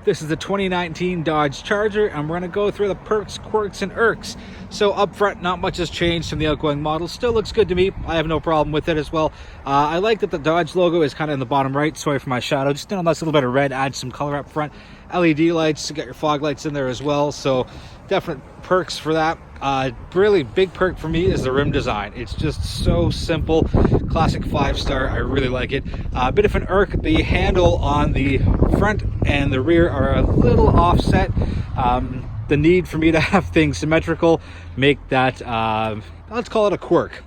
This is the 2019 Dodge Charger, and we're going to go through the perks, quirks, and irks. So up front, not much has changed from the outgoing model. Still looks good to me. I have no problem with it as well. I like that the Dodge logo is kind of in the bottom right. Sorry for my shadow. Just a nice little bit of red, add some color up front. LED lights to get your fog lights in there as well. So definite perks for that. Really big perk for me is the rim design. It's just so simple, classic 5-star. I really like it. A bit of an irk, the handle on the front and the rear are a little offset. The need for me to have things symmetrical make that, let's call it a quirk.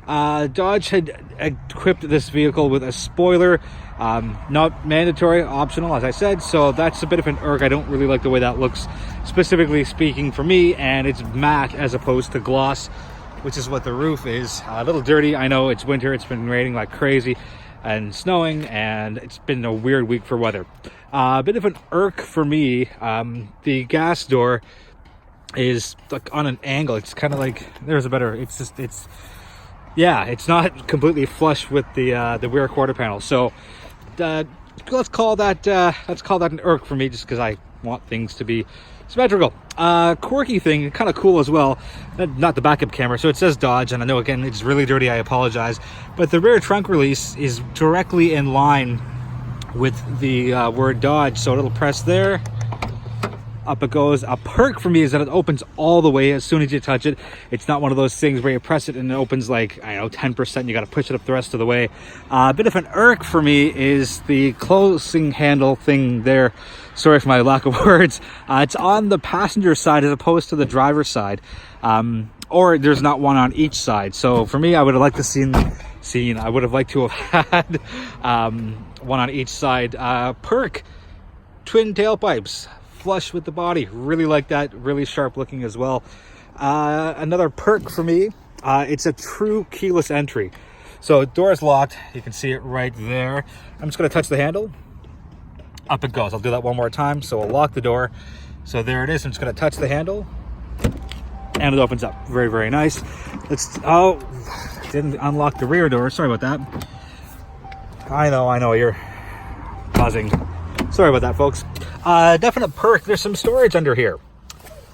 Dodge had equipped this vehicle with a spoiler, not mandatory, optional, as I said, so that's a bit of an irk. I don't really like the way that looks, specifically speaking for me, and it's matte as opposed to gloss, which is what the roof is. A little dirty. I know it's winter, it's been raining like crazy and snowing, and it's been a weird week for weather. A bit of an irk for me, the gas door is like on an angle. It's kind of like, there's a better, yeah, it's not completely flush with the rear quarter panel. So let's call that an irk for me, just because I want things to be symmetrical. Quirky thing, kind of cool as well, not the backup camera. So it says Dodge, and I know again it's really dirty, I apologize, but the rear trunk release is directly in line with the word Dodge, so it'll press there, up it goes. A perk for me is that it opens all the way as soon as you touch it. It's not one of those things where you press it and it opens like, I don't know, 10%, you got to push it up the rest of the way. A bit of an irk for me is the closing handle thing there. Sorry for my lack of words. It's on the passenger side as opposed to the driver's side, or there's not one on each side. So for me, I would have liked to I would have liked to have had one on each side. Perk, twin tailpipes, flush with the body. Really like that. Really sharp looking as well. Another perk for me, it's a true keyless entry. So door's locked. You can see it right there. I'm just going to touch the handle. Up it goes. I'll do that one more time. So I'll lock the door. So there it is. I'm just going to touch the handle and it opens up. Very, very nice. Didn't unlock the rear door. Sorry about that. I know you're buzzing. Sorry about that, folks. Definite perk, there's some storage under here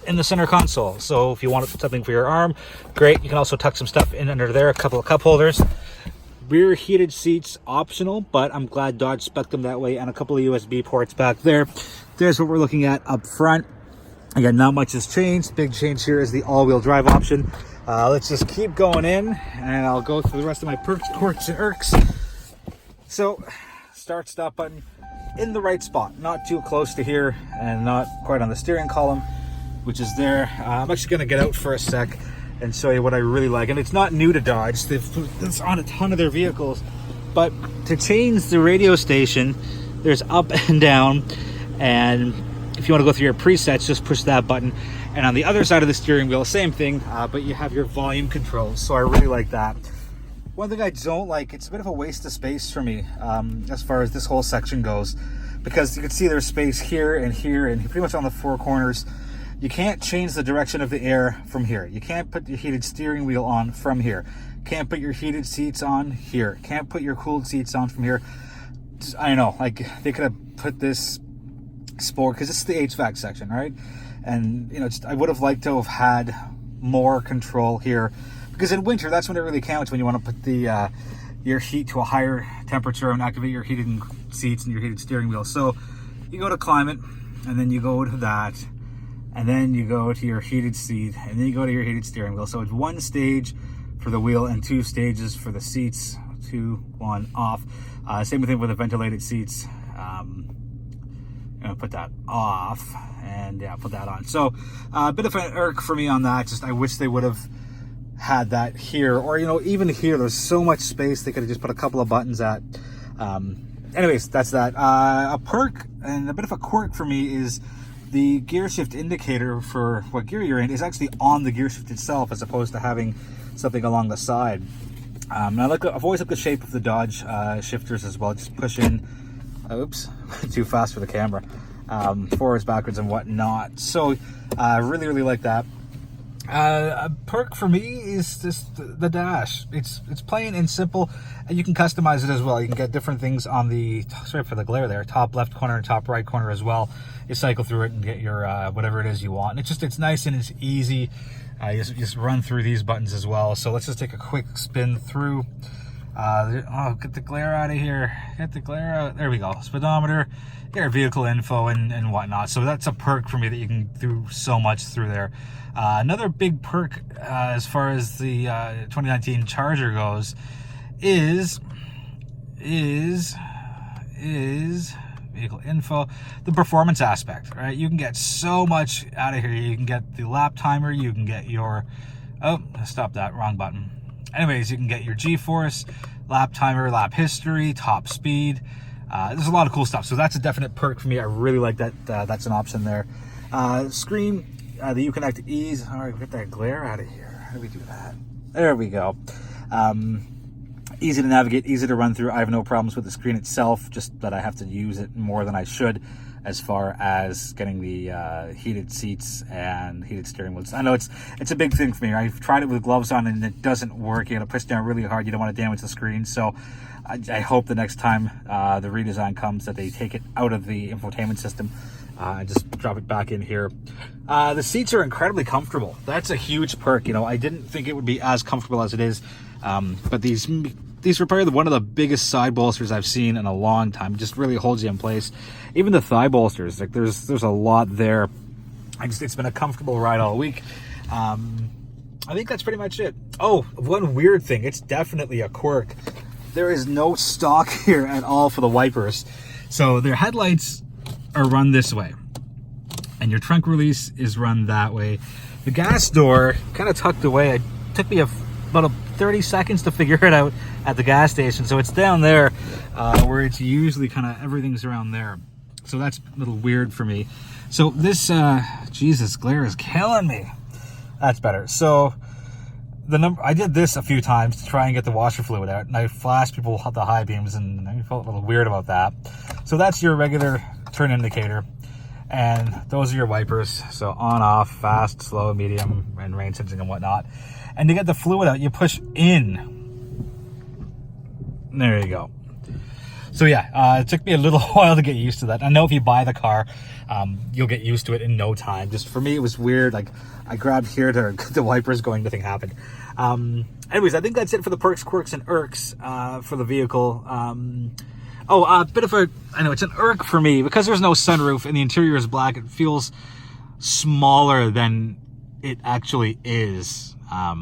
in the center console. So if you want something for your arm, great. You can also tuck some stuff in under there, a couple of cup holders. Rear heated seats, optional, but I'm glad Dodge spec'd them that way, and a couple of USB ports back there. There's what we're looking at up front. Again, not much has changed. Big change here is the all-wheel drive option. Let's just keep going in, and I'll go through the rest of my perks, quirks, and irks. So, start, stop button in the right spot, not too close to here and not quite on the steering column, which is there. I'm actually going to get out for a sec and show you what I really like. And it's not new to Dodge. It's on a ton of their vehicles. But to change the radio station, there's up and down. And if you want to go through your presets, just push that button. And on the other side of the steering wheel, same thing, but you have your volume controls. So I really like that. One thing I don't like, it's a bit of a waste of space for me as far as this whole section goes, because you can see there's space here and pretty much on the four corners. You can't change the direction of the air from here. You can't put your heated steering wheel on from here. Can't put your heated seats on here. Can't put your cooled seats on from here. I don't know, like they could have put this sport, because this is the HVAC section, right? And you know, I would have liked to have had more control here. Because in winter, that's when it really counts, when you want to put the your heat to a higher temperature and activate your heated seats and your heated steering wheel. So you go to climate, and then you go to that, and then you go to your heated seat, and then you go to your heated steering wheel. So it's one stage for the wheel and two stages for the seats. 2, 1, off. Same thing with the ventilated seats. I'm gonna put that off, and yeah, put that on. So a bit of an irk for me on that. Just I wish they would have had that here, or you know, even here there's so much space they could have just put a couple of buttons at. Anyways, that's that. A perk and a bit of a quirk for me is the gear shift indicator for what gear you're in is actually on the gear shift itself, as opposed to having something along the side. I've always liked the shape of the Dodge shifters as well. Just push in, oops, too fast for the camera, forwards, backwards, and whatnot. So really like that. A perk for me is just the dash. It's plain and simple, and you can customize it as well. You can get different things on the, sorry for the glare there, top left corner and top right corner as well. You cycle through it and get your whatever it is you want. And it's nice and it's easy. You just run through these buttons as well. So let's just take a quick spin through. Oh, get the glare out of here. Get the glare out. There we go. Speedometer, get your vehicle info and whatnot. So that's a perk for me that you can do so much through there. Another big perk as far as the 2019 Charger goes is vehicle info, the performance aspect, right? You can get so much out of here. You can get the lap timer, you can get your, oh, stop that, wrong button. Anyways, you can get your G-force, lap timer, lap history, top speed. There's a lot of cool stuff. So that's a definite perk for me. I really like that. That's an option there. Screen, the Uconnect ease. All right, get that glare out of here. How do we do that? There we go. Easy to navigate, easy to run through. I have no problems with the screen itself, just that I have to use it more than I should as far as getting the heated seats and heated steering wheels. I know it's a big thing for me. I've tried it with gloves on and it doesn't work. You got to push down really hard. You don't want to damage the screen. So I hope the next time the redesign comes that they take it out of the infotainment system and just drop it back in here. The seats are incredibly comfortable. That's a huge perk. You know, I didn't think it would be as comfortable as it is, but these were probably one of the biggest side bolsters I've seen in a long time. It just really holds you in place. Even the thigh bolsters, like there's a lot there. It's been a comfortable ride all week. I think that's pretty much it. Oh, one weird thing. It's definitely a quirk. There is no stock here at all for the wipers. So their headlights are run this way, and your trunk release is run that way. The gas door kind of tucked away. It took me about 30 seconds to figure it out at the gas station. So it's down there where it's usually kind of everything's around there. So that's a little weird for me. So this, Jesus, glare is killing me. That's better. So I did this a few times to try and get the washer fluid out, and I flashed people the high beams, and I felt a little weird about that. So that's your regular turn indicator, and those are your wipers. So on, off, fast, slow, medium, and rain sensing and whatnot. And to get the fluid out, you push in. There you go. So yeah, it took me a little while to get used to that. I know if you buy the car, you'll get used to it in no time. Just for me, it was weird. Like I grabbed here to get the wipers going, nothing happened. Anyways, I think that's it for the perks, quirks, and irks for the vehicle. A bit of I know it's an irk for me because there's no sunroof and the interior is black. It feels smaller than it actually is. I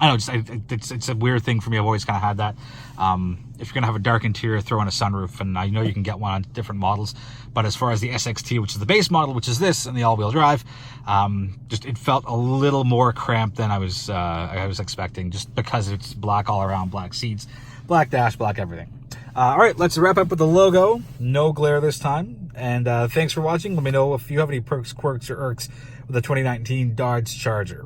know it's a weird thing for me. I've always kind of had that. If you're gonna have a dark interior, throw in a sunroof, and I know you can get one on different models. But as far as the SXT, which is the base model, which is this, and the all-wheel drive, just it felt a little more cramped than I was expecting, just because it's black all around, black seats, black dash, black everything. All right, let's wrap up with the logo. No glare this time. And thanks for watching. Let me know if you have any perks, quirks, or irks with the 2019 Dodge Charger.